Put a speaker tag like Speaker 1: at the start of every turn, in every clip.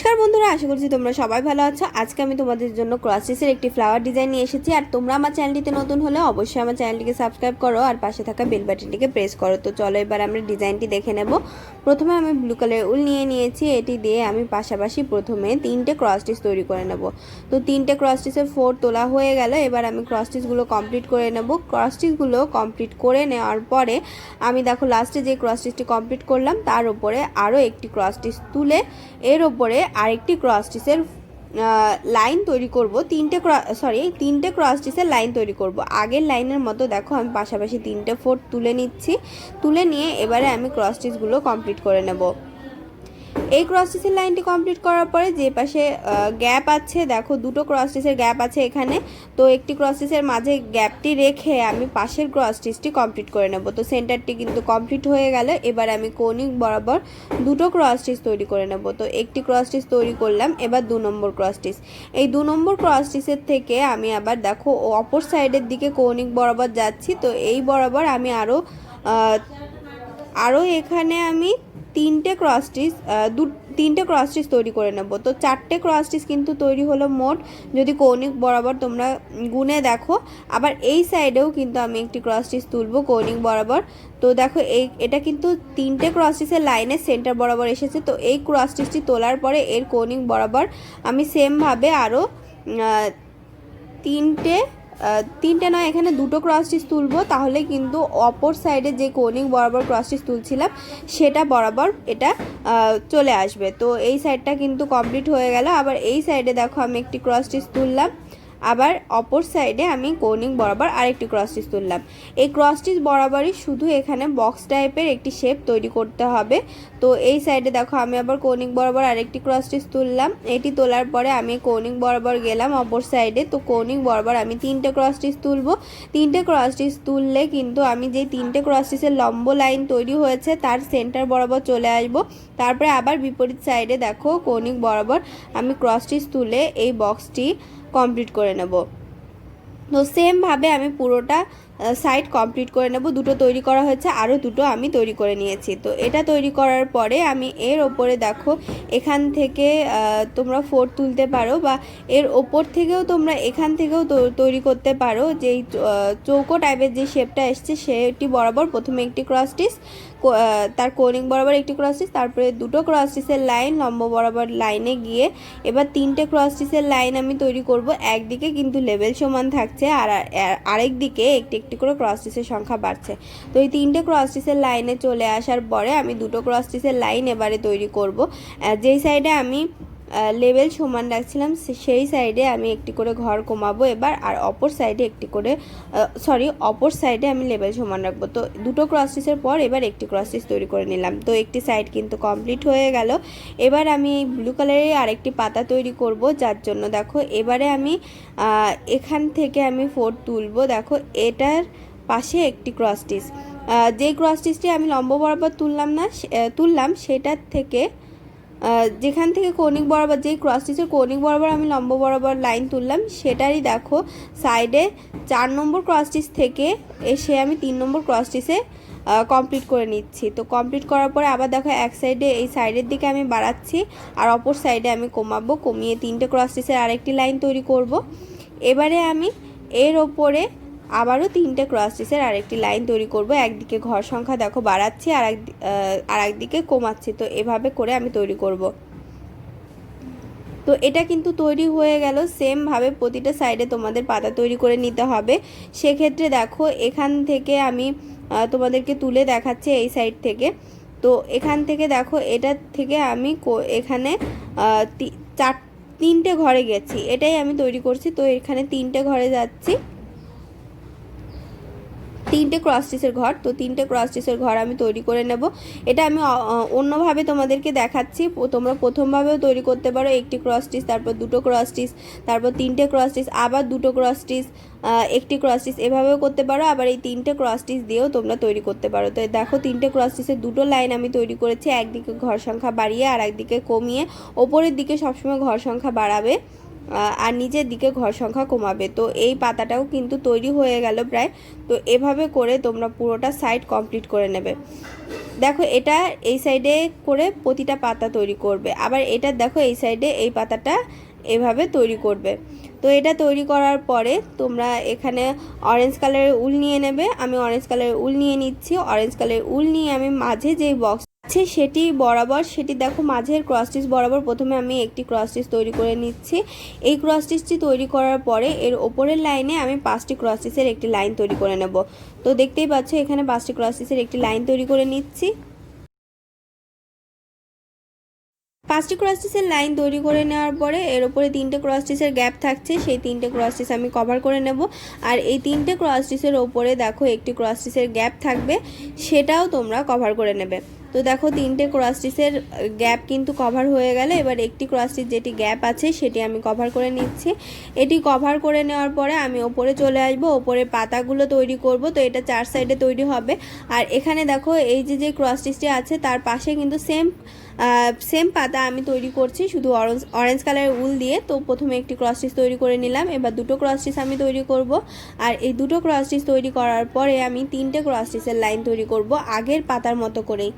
Speaker 1: নমস্কার বন্ধুরা, আশা করছি তোমরা সবাই ভালো আছো। আজকে আমি তোমাদের জন্য ক্রস স্টিচের একটি ফ্লাওয়ার ডিজাইন নিয়ে এসেছি। আর তোমরা আমার চ্যানেলটিতে নতুন হলে অবশ্যই আমার চ্যানেলটিকে সাবস্ক্রাইব করো আর পাশে থাকা বেল বাটনটিকে প্রেস করো। তো চলো এবার আমরা ডিজাইনটি দেখে নেব। প্রথমে আমি ব্লু কালারের উল নিয়ে নিয়েছি। এটি দিয়ে আমি পাশাপাশি প্রথমে 3টে ক্রস স্টিচ তৈরি করে নেব। তো 3টে ক্রস স্টিচের 4 তোলা হয়ে গেল। এবার আমি ক্রস স্টিচগুলো কমপ্লিট করে নেব। ক্রস স্টিচগুলো কমপ্লিট করে নেওয়ার পরে আমি দেখো লাস্টে যে ক্রস স্টিচটি কমপ্লিট করলাম তার উপরে আরও একটি ক্রস স্টিচ তুলে এর ওপরে আরেকটি ক্রস স্টিচের লাইন তৈরি করব। তিনটে ক্রস স্টিচের লাইন তৈরি করব। আগের লাইনের মতো দেখো আমি পাশাপাশি 3টে ফোর তুলে নিচ্ছি। তুলে নিয়ে এবারে আমি ক্রস স্টিচগুলো কমপ্লিট করে নেব। এই ক্রস স্টিচের লাইনটি কমপ্লিট করার পরে যে পাশে গ্যাপ আছে, দেখো দুটো ক্রস স্টিচের গ্যাপ আছে এখানে। তো একটি ক্রস স্টিচের মাঝে গ্যাপটি রেখে আমি পাশের ক্রস স্টিচটি কমপ্লিট করে নেব। তো সেন্টারটি কিন্তু কমপ্লিট হয়ে গেল। এবার আমি কৌণিক বরাবর দুটো ক্রস স্টিচ তৈরি করে নেব। তো একটি ক্রস স্টিচ তৈরি করলাম। এবার 2 নম্বর ক্রস স্টিচ। এই 2 নম্বর ক্রস স্টিচের থেকে আমি আবার দেখো অপর সাইডের দিকে কৌণিক বরাবর যাচ্ছি। তো এই বরাবর আমি আরও এখানে আমি তিনটে ক্রস স্টিচ তৈরি করে নেব। তো 4টে ক্রস স্টিচ কিন্তু তৈরি হলো মোট, যদি কৌণিক বরাবর তোমরা গুনে দেখো। আবার এই সাইডেও কিন্তু আমি একটি ক্রস স্টিচ তুলব কৌণিক বরাবর। তো দেখো এটা কিন্তু 3টে ক্রস স্টিচের লাইনের সেন্টার বরাবর এসেছে। তো এই ক্রস স্টিচটি তোলার পরে এর কৌণিক বরাবর আমি সেমভাবে আরও তিনটে নয়, এখানে দুটো ক্রস স্টিচ তুলব। তাহলে কিন্তু অপর সাইডে যে কৌণিক বরাবর ক্রস স্টিচ তুলছিলাম সেটা বরাবর এটা চলে আসবে। তো এই সাইডটা কিন্তু কমপ্লিট হয়ে গেল। আবার এই সাইডে দেখো আমি একটি ক্রস স্টিচ তুললাম। আবার অপর সাইডে আমি কৌণিক বরাবর আরেকটি ক্রস স্টিচ তুললাম। এই ক্রস স্টিচ বরাবরই শুধু এখানে বক্স টাইপের একটি শেপ তৈরি করতে হবে। তো এই সাইডে দেখো আমি আবার কৌণিক বরাবর আরেকটি ক্রস স্টিচ তুললাম। এটি তোলার পরে আমি কৌণিক বরাবর গেলাম অপর সাইডে। তো কৌণিক বরাবর আমি 3টে ক্রস স্টিচ তুলব। 3টে ক্রস স্টিচ তুললে কিন্তু আমি যে 3টে ক্রস স্টিচের লম্ব লাইন তৈরি হয়েছে তার সেন্টার বরাবর চলে আসব। তারপরে আবার বিপরীত সাইডে দেখো কৌণিক বরাবর আমি ক্রস স্টিচ তুলে এই বক্সটি কমপ্লিট করে নেব। তো সেমভাবে আমি পুরোটা সাইড কমপ্লিট করে নেব। দুটো তৈরি করা হয়েছে, আরও দুটো আমি তৈরি করে নিয়েছি। তো এটা তৈরি করার পরে আমি এর ওপরে দেখো এখান থেকে তোমরা 4 তুলতে পারো, বা এর ওপর থেকেও তোমরা এখান থেকেও তৈরি করতে পারো। যেই চৌকো টাইপের যে শেপটা এসছে সেটি বরাবর প্রথমে একটি ক্রস স্টিচ, তার কৌণিক বরাবর একটি ক্রস স্টিচ, তারপরে দুটো ক্রস স্টিচের লাইন লম্ব বরাবর লাইনে গিয়ে এবার 3টে ক্রস স্টিচের লাইন আমি তৈরি করব। একদিকে কিন্তু লেভেল সমান থাকছে আর আরেক দিকে একটি একটি করে ক্রস স্টিচের সংখ্যা বাড়ছে। তো এই 3টে ক্রস স্টিচের লাইনে চলে আসার পরে আমি দুটো ক্রস স্টিচের লাইন এবারে তৈরি করব। যেই সাইডে আমি লেভেল সমান রাখছিলাম সেই সাইডে আমি একটি করে ঘর কমাবো এবার, আর অপর সাইডে অপর সাইডে আমি লেভেল সমান রাখবো। তো দুটো ক্রস স্টিচের পর এবার একটি ক্রস স্টিচ তৈরি করে নিলাম। তো একটি সাইড কিন্তু কমপ্লিট হয়ে গেল। এবার আমি এই ব্লু কালারের আরেকটি পাতা তৈরি করব, যার জন্য দেখো এবারে আমি এখান থেকে আমি 4 তুলব। দেখো এটার পাশে একটি ক্রস স্টিচ, যেই ক্রস স্টিচটি আমি লম্ব বরাবর তুললাম সেটার থেকে যেখান থেকে কৌণিক বরাবর যেই ক্রস স্টিচের কৌণিক বরাবর আমি লম্ব বরাবর লাইন তুললাম সেটারই দেখো সাইডে 4 নম্বর ক্রস স্টিচ থেকে এসে আমি 3 নম্বর ক্রস স্টিচে কমপ্লিট করে নিচ্ছি। তো কমপ্লিট করার পরে আবার দেখো এক সাইডে এই সাইডের দিকে আমি বাড়াচ্ছি আর অপর সাইডে আমি কমিয়ে 3টে ক্রস স্টিচের আরেকটি লাইন তৈরি করব। এবারে আমি এর ওপরে আবারও 3টে ক্রস স্টিচের আরেকটি লাইন তৈরি করব। একদিকে ঘর সংখ্যা দেখো বাড়াচ্ছি আর একদিকে কমাচ্ছি। তো এভাবে করে আমি তৈরি করব। তো এটা কিন্তু তৈরি হয়ে গেল। সেমভাবে প্রতিটা সাইডে তোমাদের পাতা তৈরি করে নিতে হবে। সেক্ষেত্রে দেখো এখান থেকে আমি তোমাদেরকে তুলে দেখাচ্ছি এই সাইড থেকে। তো এখান থেকে দেখো এটা থেকে আমি এখানে 3টে ঘরে গেছি, এটাই আমি তৈরি করছি। তো এখানে 3টে ঘরে যাচ্ছি, 3টে ক্রস স্টিচের ঘর। তো 3টে ক্রস স্টিচের ঘর আমি তৈরি করে নেব। এটা আমি অন্যভাবে তোমাদেরকে দেখাচ্ছি। তোমরা প্রথমভাবেও তৈরি করতে পারো, একটি ক্রস স্টিচ, তারপর দুটো ক্রস স্টিচ, তারপর 3টে ক্রস স্টিচ, আবার দুটো ক্রস স্টিচ, একটি ক্রস স্টিচ, এভাবেও করতে পারো। আবার এই 3টে ক্রস স্টিচ দিয়েও তোমরা তৈরি করতে পারো। তো দেখো 3টে ক্রস স্টিচের দুটো লাইন আমি তৈরি করেছি, একদিকে ঘর সংখ্যা বাড়িয়ে আর একদিকে কমিয়ে। ওপরের দিকে সবসময় ঘর সংখ্যা বাড়াবে। আর নিচের দিকে ঘর সংখ্যা কমাবে। তো এই পাতাটাও কিন্তু তৈরি হয়ে গেল প্রায়। তো এভাবে করে তোমরা পুরোটা সাইড কমপ্লিট করে নেবে। দেখো এটা এই সাইডে করে প্রতিটা পাতা তৈরি করবে, আবার এটা দেখো এই সাইডে এই পাতাটা এভাবে তৈরি করবে। তো এটা তৈরি করার পরে তোমরা এখানে অরেঞ্জ কালারের উল নিয়ে নেবে। আমি অরেঞ্জ কালারের উল নিয়ে নিচ্ছি। অরেঞ্জ কালারের উল নিয়ে আমি মাঝে যেই বক্স আছে সেটি বরাবর, সেটি দেখো মাঝের ক্রস স্টিচ বরাবর প্রথমে আমি একটি ক্রস স্টিচ তৈরি করে নিচ্ছি। এই ক্রস স্টিচটি তৈরি করার পরে এর ওপরের লাইনে আমি 5টি ক্রস স্টিচের একটি লাইন তৈরি করে নেব। তো দেখতেই পাচ্ছ এখানে 5টি ক্রস স্টিচের একটি লাইন তৈরি করে নিচ্ছি। 5টি ক্রস স্টিচের লাইন তৈরি করে নেওয়ার পরে এর উপরে 3টে ক্রস স্টিচের গ্যাপ থাকছে, সেই 3টে ক্রস স্টিচ আমি কভার করে নেব। আর এই 3টে ক্রস স্টিচের ওপরে দেখো একটি ক্রস স্টিচের গ্যাপ থাকবে, সেটাও তোমরা কভার করে নেবে। তো দেখো 3টে ক্রস স্টিচের গ্যাপ কিন্তু কভার হয়ে গেল। এবার একটি ক্রস স্টিচ যেটি গ্যাপ আছে সেটি আমি কভার করে নিচ্ছি। এটি কভার করে নেওয়ার পরে আমি ওপরে চলে আসবো, ওপরে পাতাগুলো তৈরি করব। তো এটা 4 সাইডে তৈরি হবে। আর এখানে দেখো এই যে ক্রস স্টিচটি আছে তার পাশে কিন্তু সেম পাতা আমি তৈরি করছি শুধু অরেঞ্জ কালারের উল দিয়ে। তো প্রথমে একটি ক্রস স্টিচ তৈরি করে নিলাম, এবার দুটো ক্রস স্টিচ আমি তৈরি করব। আর এই দুটো ক্রস স্টিচ তৈরি করার পরে আমি 3টে ক্রস স্টিচের লাইন তৈরি করব আগের পাতার মতো করেই।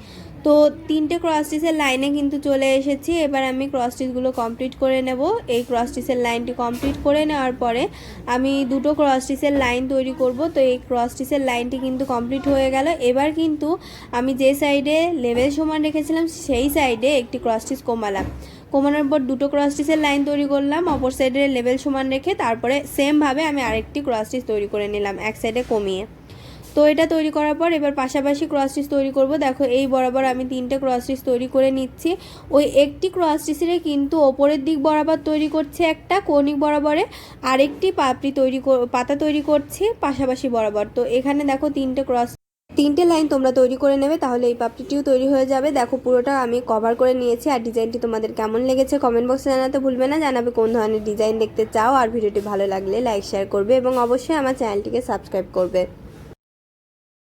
Speaker 1: তো 3টে ক্রস স্টিচের লাইনে কিন্তু চলে এসেছি। এবার আমি ক্রস স্টিচগুলো কমপ্লিট করে নেব। এই ক্রস স্টিচের লাইনটি কমপ্লিট করে নেওয়ার পরে আমি দুটো ক্রস স্টিচের লাইন তৈরি করব। তো এই ক্রস স্টিচের লাইনটি কিন্তু কমপ্লিট হয়ে গেল। এবার কিন্তু আমি যে সাইডে লেভেল সমান রেখেছিলাম সেই সাইডে একটি ক্রস স্টিচ কমালাম। কমানোর পর দুটো ক্রস স্টিচের লাইন তৈরি করলাম অপর সাইডে লেভেল সমান রেখে, তারপরে সেমভাবে আমি আরেকটি ক্রস স্টিচ তৈরি করে নিলাম এক সাইডে কমিয়ে। তো এটা তৈরি করার পর এবার পাশাপাশি ক্রস স্টিচ তৈরি করব। দেখো এই বরাবর আমি 3টে ক্রস স্টিচ তৈরি করে নিচ্ছি। ওই একটি ক্রস স্টিচের কিন্তু ওপরের দিক বরাবর তৈরি করছে একটা কৌণিক বরাবরে, আরেকটি পাতা তৈরি করছি পাশাপাশি বরাবর। তো এখানে দেখো 3টে লাইন তোমরা তৈরি করে নেবে, তাহলে এই পাপড়িটিও তৈরি হয়ে যাবে। দেখো পুরোটা আমি কভার করে নিয়েছি। আর ডিজাইনটি তোমাদের কেমন লেগেছে কমেন্ট বক্সে জানাতে ভুলবে না। জানাবে কোন ধরনের ডিজাইন দেখতে চাও। আর ভিডিওটি ভালো লাগলে লাইক শেয়ার করবে এবং অবশ্যই আমার চ্যানেলটিকে সাবস্ক্রাইব করবে।